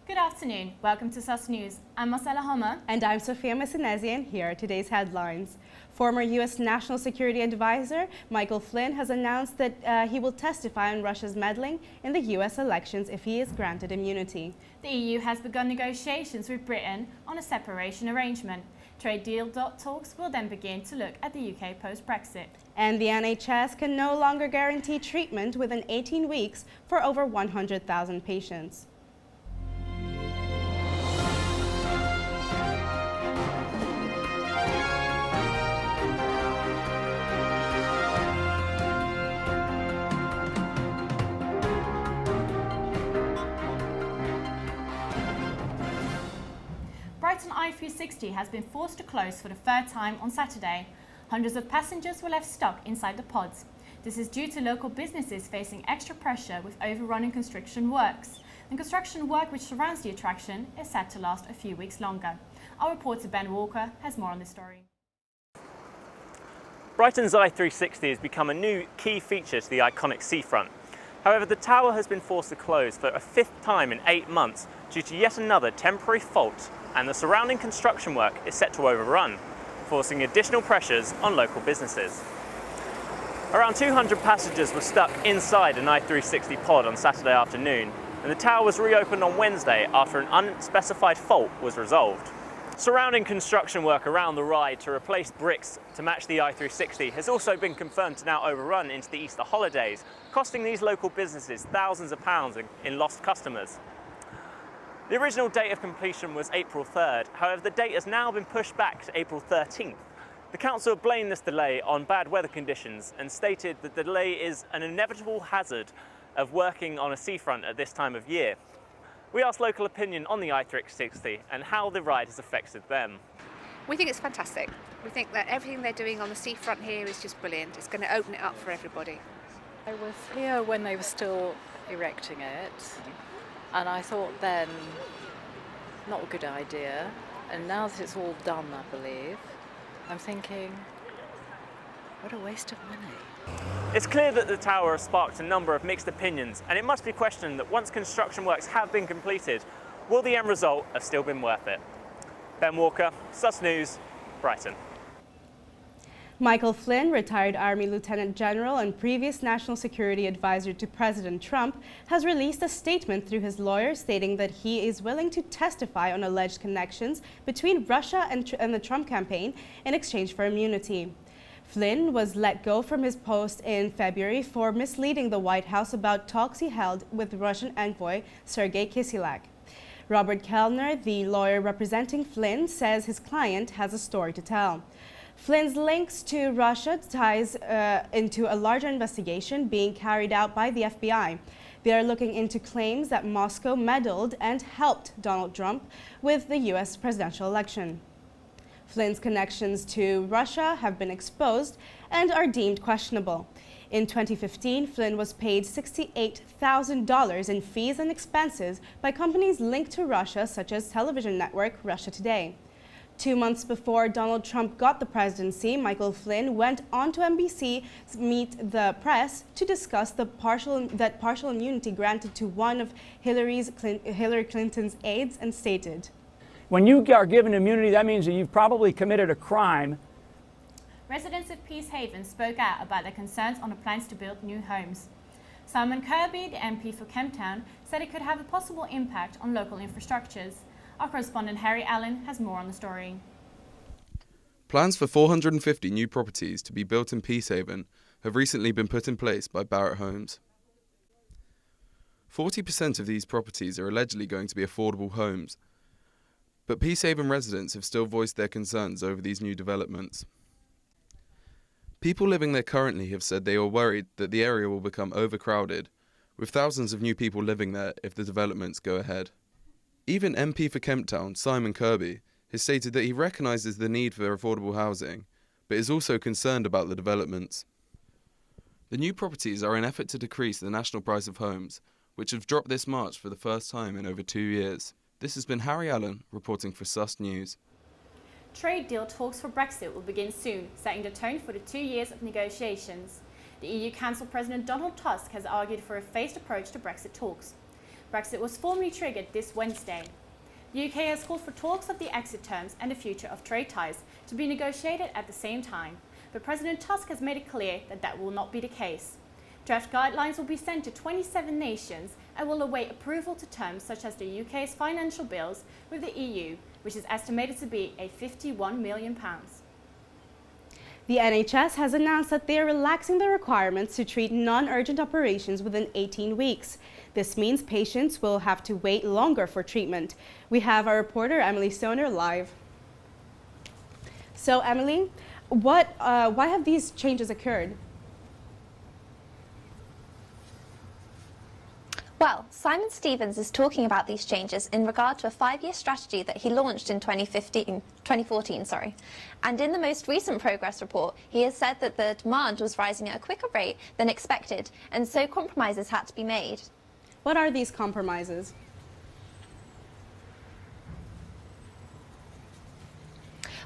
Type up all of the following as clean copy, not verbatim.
Good afternoon. Welcome to Sussex News. I'm Marcella Homma. And I'm Sophia Messinezi, and here are today's headlines. Former U.S. National Security Advisor Michael Flynn has announced that he will testify on Russia's meddling in the U.S. elections if he is granted immunity. The EU has begun negotiations with Britain on a separation arrangement. Trade deal talks will then begin to look at the UK post-Brexit. And the NHS can no longer guarantee treatment within 18 weeks for over 100,000 patients. Brighton I-360 has been forced to close for the third time on Saturday. Hundreds of passengers were left stuck inside the pods. This is due to local businesses facing extra pressure with overrunning construction works. The construction work which surrounds the attraction is set to last a few weeks longer. Our reporter Ben Walker has more on the story. Brighton's I-360 has become a new key feature to the iconic seafront. However, the tower has been forced to close for a fifth time in 8 months due to yet another temporary fault, and the surrounding construction work is set to overrun, forcing additional pressures on local businesses. Around 200 passengers were stuck inside an I-360 pod on Saturday afternoon, and the tower was reopened on Wednesday after an unspecified fault was resolved. Surrounding construction work around the ride to replace bricks to match the I-360 has also been confirmed to now overrun into the Easter holidays, costing these local businesses thousands of pounds in lost customers. The original date of completion was April 3rd, however the date has now been pushed back to April 13th. The council blamed this delay on bad weather conditions and stated that the delay is an inevitable hazard of working on a seafront at this time of year. We asked local opinion on the I-360 and how the ride has affected them. We think it's fantastic. We think that everything they're doing on the seafront here is just brilliant. It's going to open it up for everybody. I was here when they were still erecting it, and I thought then, not a good idea. And now that it's all done, I believe, I'm thinking, what a waste of money. It's clear that the tower has sparked a number of mixed opinions, and it must be questioned that once construction works have been completed, will the end result have still been worth it? Ben Walker, Sussex News, Brighton. Michael Flynn, retired Army Lieutenant General and previous National Security Advisor to President Trump, has released a statement through his lawyer stating that he is willing to testify on alleged connections between Russia and the Trump campaign in exchange for immunity. Flynn was let go from his post in February for misleading the White House about talks he held with Russian envoy Sergei Kislyak. Robert Kellner, the lawyer representing Flynn, says his client has a story to tell. Flynn's links to Russia ties into a larger investigation being carried out by the FBI. They are looking into claims that Moscow meddled and helped Donald Trump with the U.S. presidential election. Flynn's connections to Russia have been exposed and are deemed questionable. In 2015, Flynn was paid $68,000 in fees and expenses by companies linked to Russia, such as television network Russia Today. 2 months before Donald Trump got the presidency, Michael Flynn went on to NBC Meet the Press to discuss the partial immunity granted to one of Hillary Clinton's aides and stated, "When you are given immunity, that means that you've probably committed a crime." Residents of Peacehaven spoke out about their concerns on the plans to build new homes. Simon Kirby, the MP for Kemptown, said it could have a possible impact on local infrastructures. Our correspondent Harry Allen has more on the story. Plans for 450 new properties to be built in Peacehaven have recently been put in place by Barratt Homes. 40% of these properties are allegedly going to be affordable homes, but Peacehaven residents have still voiced their concerns over these new developments. People living there currently have said they are worried that the area will become overcrowded, with thousands of new people living there if the developments go ahead. Even MP for Kemptown, Simon Kirby, has stated that he recognises the need for affordable housing, but is also concerned about the developments. The new properties are an effort to decrease the national price of homes, which have dropped this March for the first time in over 2 years. This has been Harry Allen reporting for Sussex News. Trade deal talks for Brexit will begin soon, setting the tone for the 2 years of negotiations. The EU Council President Donald Tusk has argued for a phased approach to Brexit talks. Brexit was formally triggered this Wednesday. The UK has called for talks of the exit terms and the future of trade ties to be negotiated at the same time, but President Tusk has made it clear that that will not be the case. Draft guidelines will be sent to 27 nations and will await approval to terms such as the UK's financial bills with the EU, which is estimated to be £51 million. The NHS has announced that they are relaxing the requirements to treat non-urgent operations within 18 weeks. This means patients will have to wait longer for treatment. We have our reporter Emily Stoner live. So Emily, why have these changes occurred? Well, Simon Stevens is talking about these changes in regard to a 5-year strategy that he launched in 2014. And in the most recent progress report, he has said that the demand was rising at a quicker rate than expected, and so compromises had to be made. What are these compromises?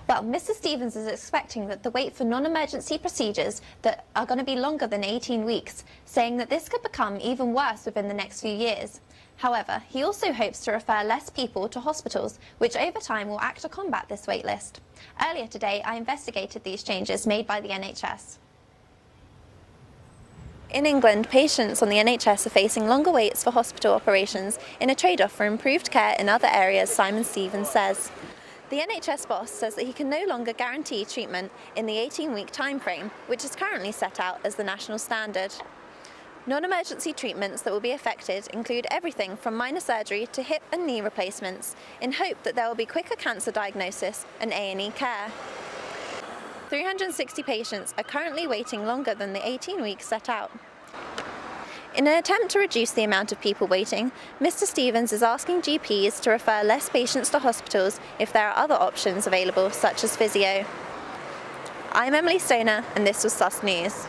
Well, Mr. Stevens is expecting that the wait for non-emergency procedures that are going to be longer than 18 weeks, saying that this could become even worse within the next few years. However, he also hopes to refer less people to hospitals, which over time will act to combat this wait list. Earlier today, I investigated these changes made by the NHS. In England, patients on the NHS are facing longer waits for hospital operations in a trade-off for improved care in other areas, Simon Stevens says. The NHS boss says that he can no longer guarantee treatment in the 18-week timeframe, which is currently set out as the national standard. Non-emergency treatments that will be affected include everything from minor surgery to hip and knee replacements, in hope that there will be quicker cancer diagnosis and A&E care. 360 patients are currently waiting longer than the 18 weeks set out. In an attempt to reduce the amount of people waiting, Mr. Stevens is asking GPs to refer less patients to hospitals if there are other options available, such as physio. I'm Emily Stoner, and this was Sus News.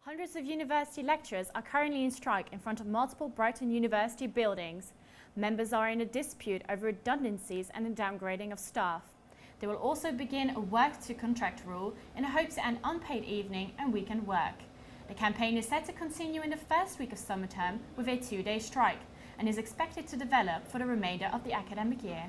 Hundreds of university lecturers are currently in strike in front of multiple Brighton University buildings. Members are in a dispute over redundancies and the downgrading of staff. They will also begin a work-to-contract rule in hopes to end unpaid evening and weekend work. The campaign is set to continue in the first week of summer term with a 2-day strike and is expected to develop for the remainder of the academic year.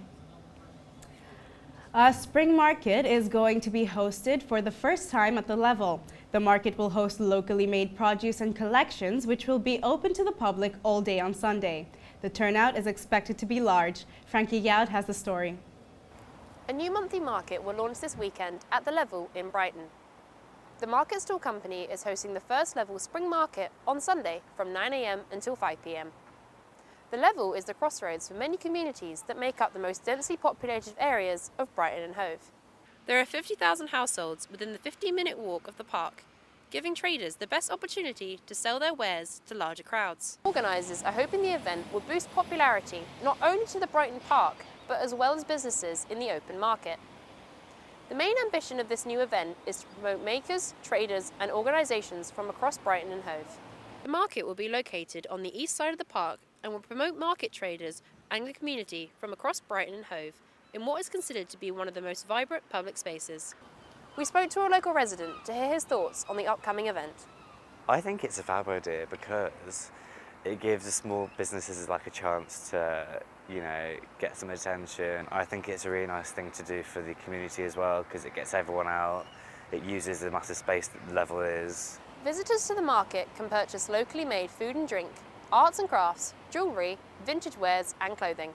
A spring market is going to be hosted for the first time at the level. The market will host locally made produce and collections, which will be open to the public all day on Sunday. The turnout is expected to be large. Frankie Youd has the story. A new monthly market will launch this weekend at the Level in Brighton. The Market Stall Company is hosting the first Level Spring Market on Sunday from 9 AM until 5 PM. The Level is the crossroads for many communities that make up the most densely populated areas of Brighton and Hove. There are 50,000 households within the 15-minute walk of the park, giving traders the best opportunity to sell their wares to larger crowds. Organisers are hoping the event will boost popularity not only to the Brighton Park, but as well as businesses in the open market. The main ambition of this new event is to promote makers, traders and organisations from across Brighton and Hove. The market will be located on the east side of the park and will promote market traders and the community from across Brighton and Hove in what is considered to be one of the most vibrant public spaces. We spoke to a local resident to hear his thoughts on the upcoming event. I think it's a fab idea because it gives the small businesses like a chance to get some attention. I think it's a really nice thing to do for the community as well because it gets everyone out. It uses the massive space that the Level is. Visitors to the market can purchase locally made food and drink, arts and crafts, jewellery, vintage wares and clothing.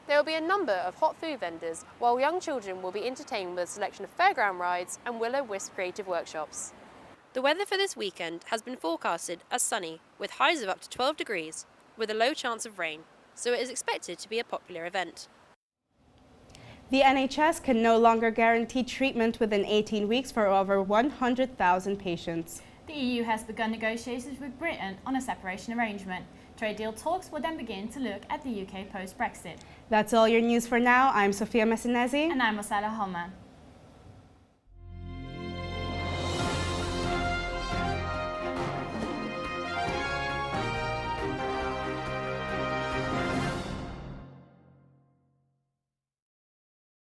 There will be a number of hot food vendors while young children will be entertained with a selection of fairground rides and will-o'-wisp creative workshops. The weather for this weekend has been forecasted as sunny with highs of up to 12 degrees with a low chance of rain. So it is expected to be a popular event. The NHS can no longer guarantee treatment within 18 weeks for over 100,000 patients. The EU has begun negotiations with Britain on a separation arrangement. Trade deal talks will then begin to look at the UK post-Brexit. That's all your news for now. I'm Sophia Messinezi. And I'm Marcella Homma.